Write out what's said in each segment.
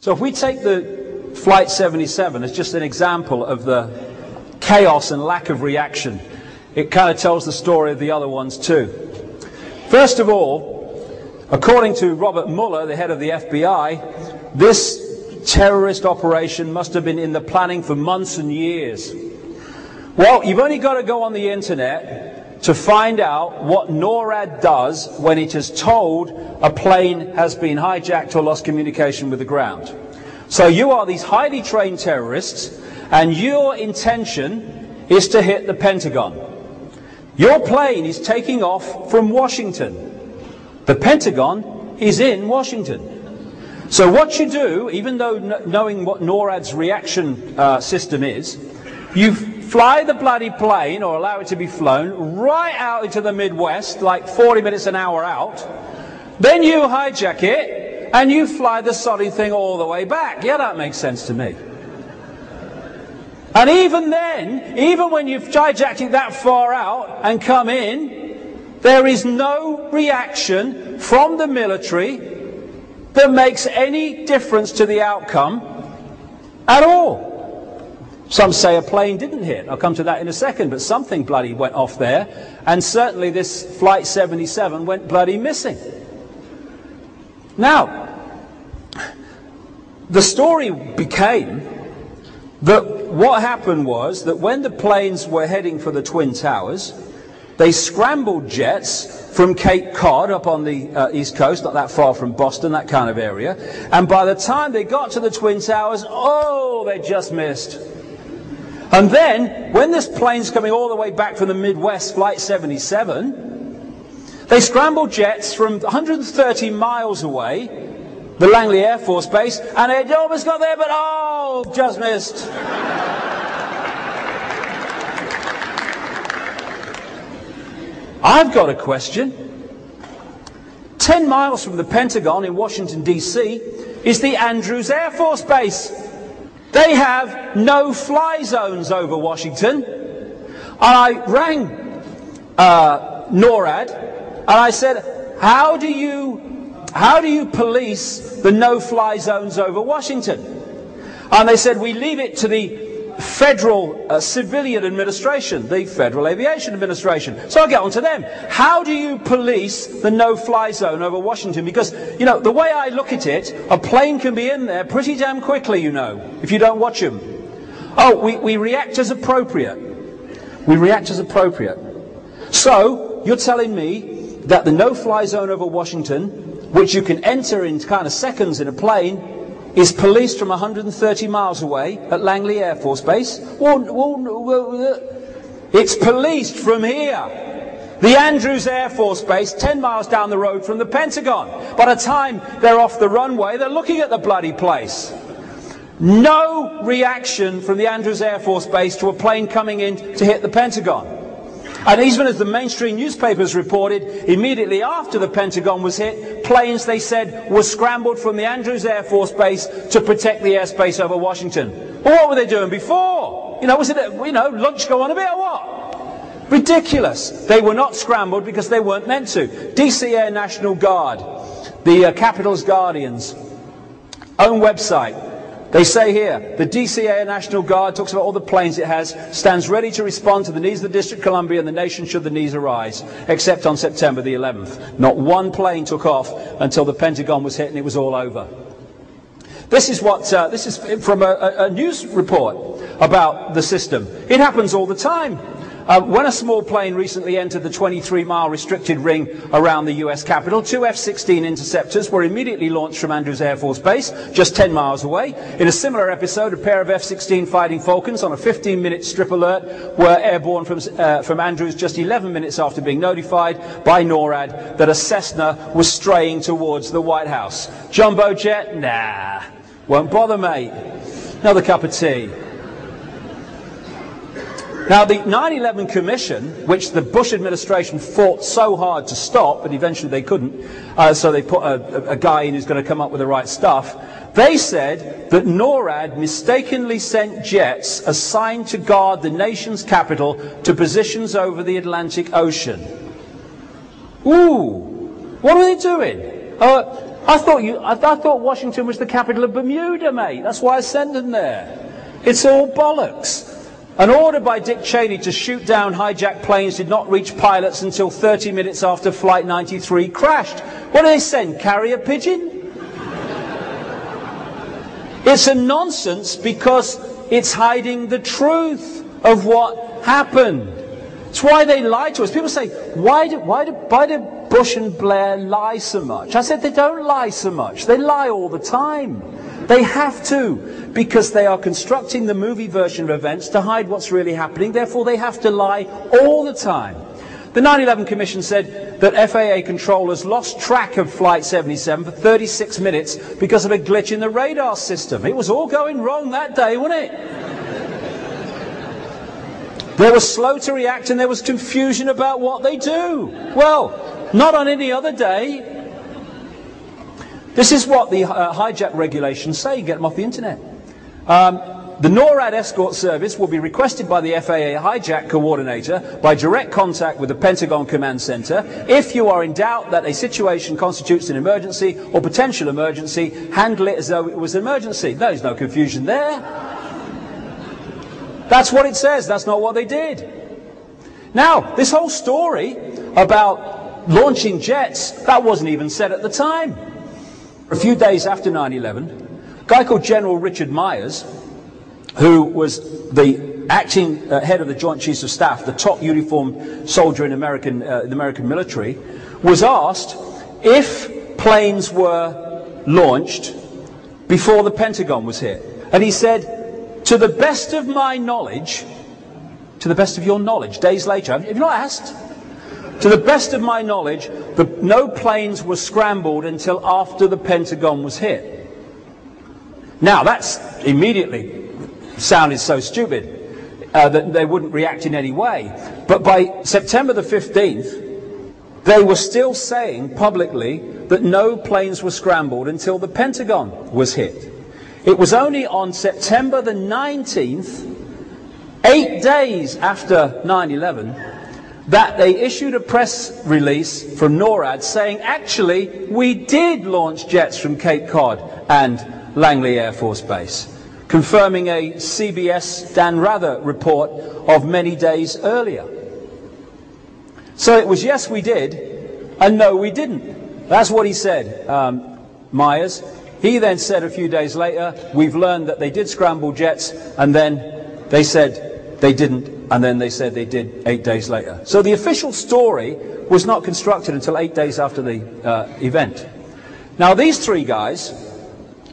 So if we take the Flight 77 as just an example of the chaos and lack of reaction, it kind of tells the story of the other ones too. First of all, according to Robert Mueller, the head of the FBI, this terrorist operation must have been in the planning for months and years. Well, you've only got to go on the internet to find out what NORAD does when it is told a plane has been hijacked or lost communication with the ground. So you are these highly trained terrorists, and your intention is to hit the Pentagon. Your plane is taking off from Washington. The Pentagon is in Washington. So what you do, even though knowing what NORAD's reaction system is, you fly the bloody plane, or allow it to be flown, right out into the Midwest, like 40 minutes an hour out. Then you hijack it, and you fly the sodding thing all the way back. Yeah, that makes sense to me. And even then, even when you've hijacked it that far out and come in, there is no reaction from the military that makes any difference to the outcome at all. Some say a plane didn't hit. I'll come to that in a second, but something bloody went off there, and certainly this Flight 77 went bloody missing. Now, the story became that what happened was that when the planes were heading for the Twin Towers, they scrambled jets from Cape Cod up on the East Coast, not that far from Boston, that kind of area, and by the time they got to the Twin Towers, oh, they just missed. And then, when this plane's coming all the way back from the Midwest, Flight 77, they scrambled jets from 130 miles away, the Langley Air Force Base, and it almost got there, but oh, just missed. I've got a question. 10 miles from the Pentagon in Washington, D.C. is the Andrews Air Force Base. They have no-fly zones over Washington. And I rang NORAD, and I said, how do you police the no-fly zones over Washington? And they said, we leave it to the Federal Civilian Administration, the Federal Aviation Administration. So I'll get on to them. How do you police the no-fly zone over Washington? Because, you know, the way I look at it, a plane can be in there pretty damn quickly, you know, if you don't watch them. Oh, we react as appropriate. We react as appropriate. So, you're telling me that the no-fly zone over Washington, which you can enter in kind of seconds in a plane, is policed from 130 miles away at Langley Air Force Base? It's policed from here. The Andrews Air Force Base, 10 miles down the road from the Pentagon. By the time they're off the runway, they're looking at the bloody place. No reaction from the Andrews Air Force Base to a plane coming in to hit the Pentagon. And even as the mainstream newspapers reported, immediately after the Pentagon was hit, planes, they said, were scrambled from the Andrews Air Force Base to protect the airspace over Washington. Well, what were they doing before? You know, was it, lunch go on a bit or what? Ridiculous. They were not scrambled because they weren't meant to. DC Air National Guard, the Capitol's Guardians, own website. They say here, the DC Air National Guard talks about all the planes it has, stands ready to respond to the needs of the District of Columbia and the nation should the needs arise, except on September the 11th. Not one plane took off until the Pentagon was hit and it was all over. This is from a news report about the system. It happens all the time. When a small plane recently entered the 23-mile restricted ring around the US Capitol, 2 F-16 interceptors were immediately launched from Andrews Air Force Base, just 10 miles away. In a similar episode, a pair of F-16 Fighting Falcons on a 15-minute strip alert were airborne from Andrews just 11 minutes after being notified by NORAD that a Cessna was straying towards the White House. Jumbo jet? Nah, won't bother, mate. Another cup of tea. Now, the 9/11 Commission, which the Bush administration fought so hard to stop, but eventually they couldn't, so they put a guy in who's going to come up with the right stuff, they said that NORAD mistakenly sent jets assigned to guard the nation's capital to positions over the Atlantic Ocean. Ooh, what are they doing? I thought Washington was the capital of Bermuda, mate. That's why I sent them there. It's all bollocks. An order by Dick Cheney to shoot down hijacked planes did not reach pilots until 30 minutes after Flight 93 crashed. What do they send? Carrier pigeon? It's a nonsense because it's hiding the truth of what happened. It's why they lie to us. People say, why do Bush and Blair lie so much? I said, they don't lie so much. They lie all the time. They have to, because they are constructing the movie version of events to hide what's really happening. Therefore, they have to lie all the time. The 9/11 Commission said that FAA controllers lost track of Flight 77 for 36 minutes because of a glitch in the radar system. It was all going wrong that day, wasn't it? They were slow to react and there was confusion about what they do. Well, not on any other day. This is what the hijack regulations say. You get them off the internet. The NORAD escort service will be requested by the FAA hijack coordinator by direct contact with the Pentagon Command Center. If you are in doubt that a situation constitutes an emergency or potential emergency, handle it as though it was an emergency. There's no confusion there. That's what it says. That's not what they did. Now, this whole story about launching jets, that wasn't even said at the time. A few days after 9/11, a guy called General Richard Myers, who was the acting head of the Joint Chiefs of Staff, the top uniformed soldier in the American military, was asked if planes were launched before the Pentagon was hit. And he said, to the best of my knowledge, to the best of your knowledge, days later, have you not asked? To the best of my knowledge, no planes were scrambled until after the Pentagon was hit. Now, that's immediately sounded so stupid that they wouldn't react in any way. But by September the 15th, they were still saying publicly that no planes were scrambled until the Pentagon was hit. It was only on September the 19th, 8 days after 9/11, that they issued a press release from NORAD saying, actually, we did launch jets from Cape Cod and Langley Air Force Base, confirming a CBS Dan Rather report of many days earlier. So it was yes, we did, and no, we didn't. That's what he said, Myers. He then said a few days later, we've learned that they did scramble jets, and then they said they didn't, and then they said they did 8 days later. So the official story was not constructed until 8 days after the event. Now these three guys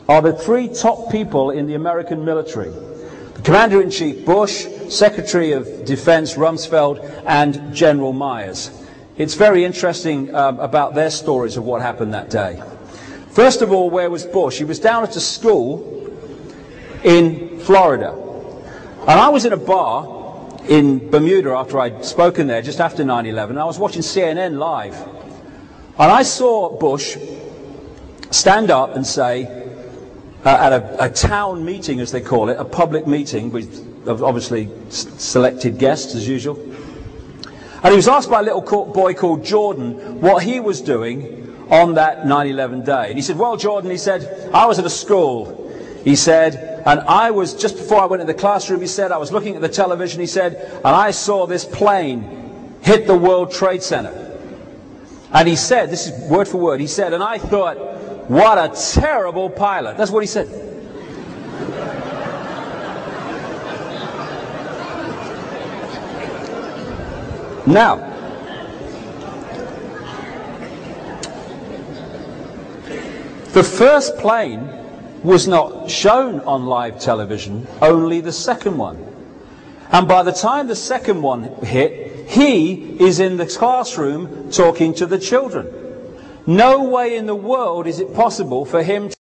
are the three top people in the American military. The Commander-in-Chief Bush, Secretary of Defense Rumsfeld, and General Myers. It's very interesting about their stories of what happened that day. First of all, where was Bush? He was down at a school in Florida. And I was in a bar in Bermuda after I'd spoken there, just after 9/11. I was watching CNN live. And I saw Bush stand up and say, at a town meeting, as they call it, a public meeting with obviously selected guests, as usual. And he was asked by a little boy called Jordan what he was doing on that 9/11 day. And he said, well, Jordan, he said, I was at a school. He said, and I was, just before I went into the classroom, he said, I was looking at the television, he said, and I saw this plane hit the World Trade Center. And he said, this is word for word, he said, and I thought, what a terrible pilot. That's what he said. Now, the first plane was not shown on live television, only the second one. And by the time the second one hit, he is in the classroom talking to the children. No way in the world is it possible for him to